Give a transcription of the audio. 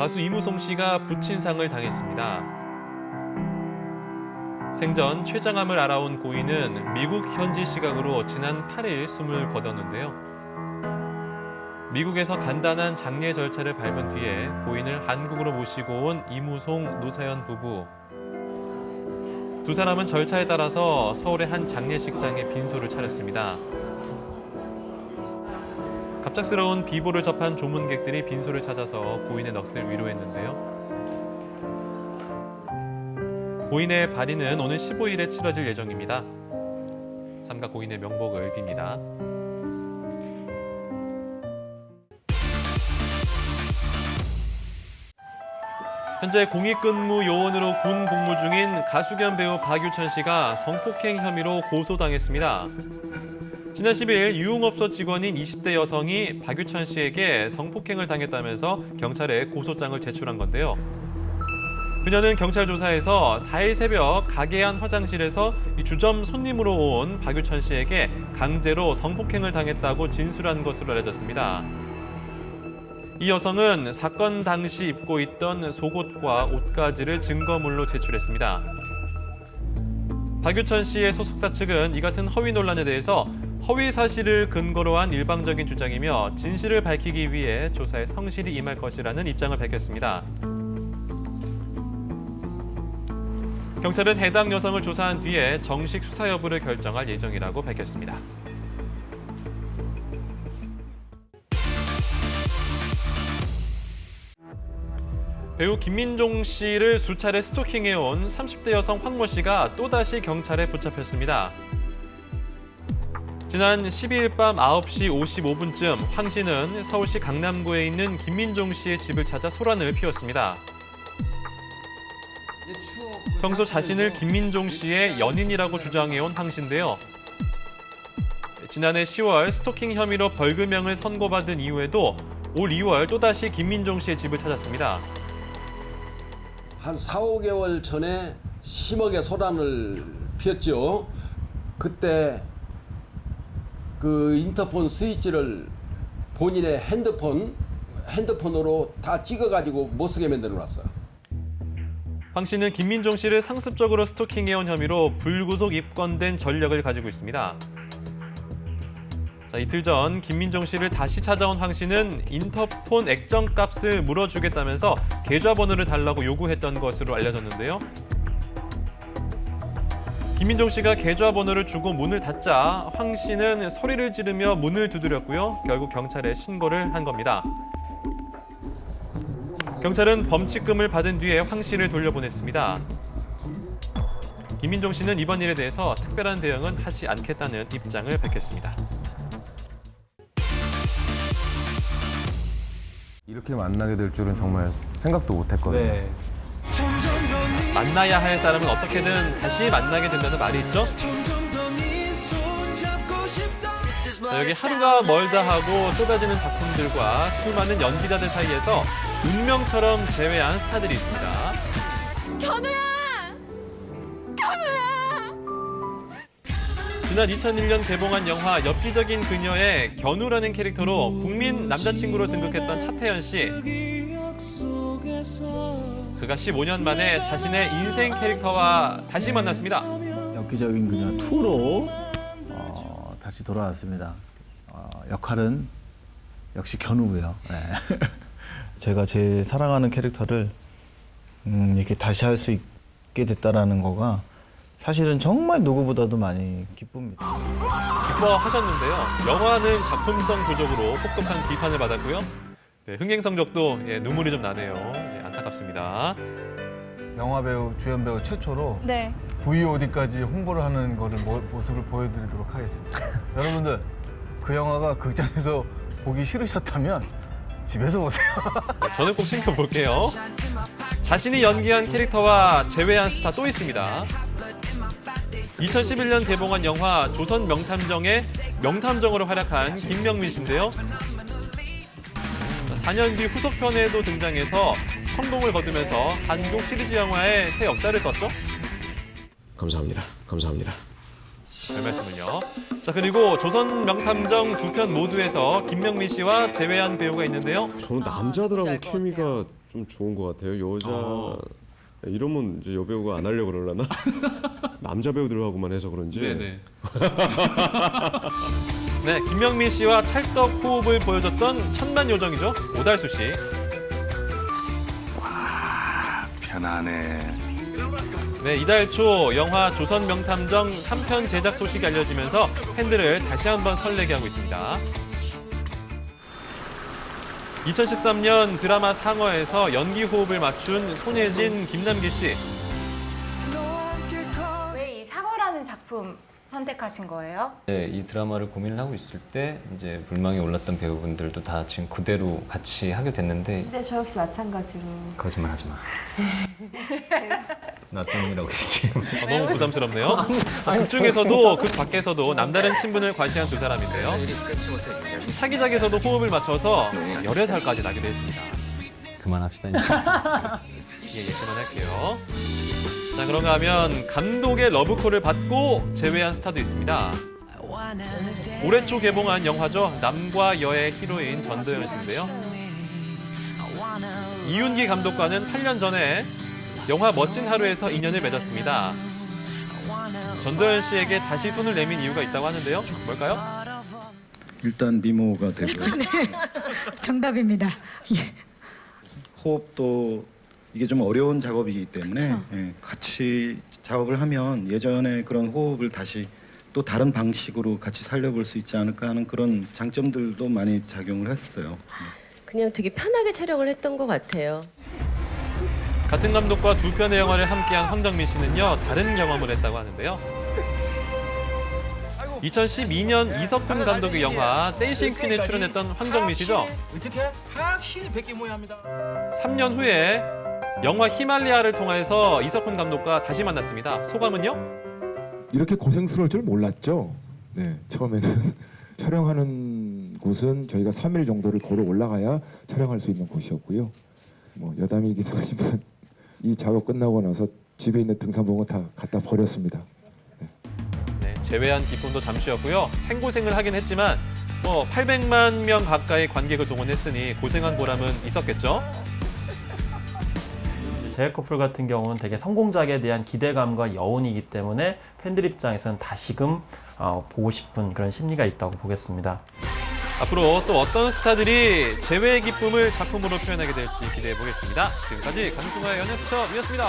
가수 이무송 씨가 부친상을 당했습니다. 생전 췌장암을 알아온 고인은 미국 현지 시각으로 지난 8일 숨을 거뒀는데요. 미국에서 간단한 장례 절차를 밟은 뒤에 고인을 한국으로 모시고 온 이무송, 노사연 부부. 두 사람은 절차에 따라서 서울의 한 장례식장에 빈소를 차렸습니다. 갑작스러운 비보를 접한 조문객들이 빈소를 찾아서 고인의 넋을 위로했는데요. 고인의 발인은 오는 15일에 치러질 예정입니다. 삼가 고인의 명복을 빕니다. 현재 공익근무 요원으로 군 복무 중인 가수 겸 배우 박유천 씨가 성폭행 혐의로 고소당했습니다. 지난 10일 유흥업소 직원인 20대 여성이 박유천 씨에게 성폭행을 당했다면서 경찰에 고소장을 제출한 건데요. 그녀는 경찰 조사에서 4일 새벽 가게 안 화장실에서 주점 손님으로 온 박유천 씨에게 강제로 성폭행을 당했다고 진술한 것으로 알려졌습니다. 이 여성은 사건 당시 입고 있던 속옷과 옷가지를 증거물로 제출했습니다. 박유천 씨의 소속사 측은 이 같은 허위 논란에 대해서 허위 사실을 근거로 한 일방적인 주장이며 진실을 밝히기 위해 조사에 성실히 임할 것이라는 입장을 밝혔습니다. 경찰은 해당 여성을 조사한 뒤에 정식 수사 여부를 결정할 예정이라고 밝혔습니다. 배우 김민종 씨를 수차례 스토킹해온 30대 여성 황모 씨가 또다시 경찰에 붙잡혔습니다. 지난 12일 밤 9시 55분쯤 황 씨는 서울시 강남구에 있는 김민종 씨의 집을 찾아 소란을 피웠습니다. 평소 자신을 김민종 씨의 연인이라고 주장해온 황 씨인데요. 지난해 10월 스토킹 혐의로 벌금형을 선고받은 이후에도 올 2월 또다시 김민종 씨의 집을 찾았습니다. 한 4, 5개월 전에 심하게 소란을 피웠죠. 그때 그 인터폰 스위치를 본인의 핸드폰으로 다 찍어가지고 못 쓰게 만들어놨어. 황 씨는 김민종 씨를 상습적으로 스토킹해온 혐의로 불구속 입건된 전력을 가지고 있습니다. 자, 이틀 전 김민종 씨를 다시 찾아온 황 씨는 인터폰 액정값을 물어주겠다면서 계좌번호를 달라고 요구했던 것으로 알려졌는데요. 김민종 씨가 계좌번호를 주고 문을 닫자 황 씨는 소리를 지르며 문을 두드렸고요. 결국 경찰에 신고를 한 겁니다. 경찰은 범칙금을 받은 뒤에 황 씨를 돌려보냈습니다. 김민종 씨는 이번 일에 대해서 특별한 대응은 하지 않겠다는 입장을 밝혔습니다. 이렇게 만나게 될 줄은 정말 생각도 못했거든요. 네. 만나야 할 사람은 어떻게든 다시 만나게 된다는 말이 있죠? 자, 여기 하루가 멀다 하고 쏟아지는 작품들과 수많은 연기자들 사이에서 운명처럼 재회한 스타들이 있습니다. 견우야! 견우야! 지난 2001년 개봉한 영화 엽기적인 그녀의 견우라는 캐릭터로 국민 남자친구로 등극했던 차태현 씨. 그가 15년 만에 자신의 인생 캐릭터와 다시 만났습니다. 엽기적인 그녀 2로 다시 돌아왔습니다. 역할은 역시 견우고요. 네. 제가 제일 사랑하는 캐릭터를 이렇게 다시 할 수 있게 됐다라는 거가 사실은 정말 누구보다도 많이 기쁩니다. 기뻐하셨는데요. 영화는 작품성 부족으로 혹독한 비판을 받았고요. 네, 흥행 성적도 눈물이 좀 나네요. 안타깝습니다. 영화 배우, 주연 배우 최초로 네. VOD까지 홍보를 하는 거를 모습을 보여드리도록 하겠습니다. 여러분들 그 영화가 극장에서 보기 싫으셨다면 집에서 보세요. 저는 꼭 챙겨볼게요. 자신이 연기한 캐릭터와 재회한 스타 또 있습니다. 2011년 개봉한 영화 조선 명탐정의 명탐정으로 활약한 김명민 씨인데요. 4년 뒤 후속편에도 등장해서 성공을 거두면서 한국 시리즈 영화의 새 역사를 썼죠. 감사합니다. 감사합니다. 별 말씀을요. 자, 그리고 조선 명탐정 두 편 모두에서 김명민 씨와 재회한 배우가 있는데요. 저는 남자들하고 케미가 좀 좋은 것 같아요. 여자 이러면 이제 여배우가 안 하려고 그러려나? 남자 배우들하고만 해서 그런지. 네, 김명민 씨와 찰떡 호흡을 보여줬던 천만 요정이죠. 오달수 씨. 편안해. 네, 이달 초 영화 조선 명탐정 3편 제작 소식이 알려지면서 팬들을 다시 한번 설레게 하고 있습니다. 2013년 드라마 상어에서 연기 호흡을 맞춘 손예진, 김남길 씨. 왜 이 상어라는 작품 선택하신 거예요? 네, 이 드라마를 고민을 하고 있을 때 이제 물망에 올랐던 배우분들도 다 지금 그대로 같이 하게 됐는데 네, 저 역시 마찬가지로. 거짓말 하지 마. 나 때문이라고 얘기해. 너무 부담스럽네요. 극 중에서도 극 밖에서도 남다른 친분을 과시한 두 사람인데요. 차기작에서도 호흡을 맞춰서 열애설까지 나게 됐습니다. 그만합시다 이제. 예, 그만할게요. 자, 그런가 하면 감독의 러브콜을 받고 제외한 스타도 있습니다. 올해 초 개봉한 영화죠. 남과 여의 히로인 전도연 씨인데요. 이윤기 감독과는 8년 전에 영화 멋진 하루에서 인연을 맺었습니다. 전도연 씨에게 다시 손을 내민 이유가 있다고 하는데요. 뭘까요? 일단 미모가 되고 정답입니다. 호흡도 이게 좀 어려운 작업이기 때문에 예, 같이 작업을 하면 예전에 그런 호흡을 다시 또 다른 방식으로 같이 살려볼 수 있지 않을까 하는 그런 장점들도 많이 작용을 했어요. 그냥 되게 편하게 촬영을 했던 것 같아요. 같은 감독과 두 편의 영화를 함께한 황정민 씨는요, 다른 경험을 했다고 하는데요. 2012년 이석훈 감독의 영화 댄싱 퀸에 출연했던 황정민 씨죠. 어떻게? 확실히 백기 모양합니다. 3년 후에 영화 히말리아를 통해서 이석훈 감독과 다시 만났습니다. 소감은요? 이렇게 고생스러울 줄 몰랐죠. 네, 처음에는 촬영하는 곳은 저희가 3일 정도를 걸어 올라가야 촬영할 수 있는 곳이었고요. 뭐 여담이기도 하지만 이 작업 끝나고 나서 집에 있는 등산복은 다 갖다 버렸습니다. 네, 제외한 기쁨도 잠시였고요. 생고생을 하긴 했지만 뭐 800만 명 가까이 관객을 동원했으니 고생한 보람은 있었겠죠. 제약 커플 같은 경우는 되게 성공작에 대한 기대감과 여운이기 때문에 팬들 입장에서는 다시금 보고 싶은 그런 심리가 있다고 보겠습니다. 앞으로 또 어떤 스타들이 재회의 기쁨을 작품으로 표현하게 될지 기대해 보겠습니다. 지금까지 강승화의 연예스톱이었습니다.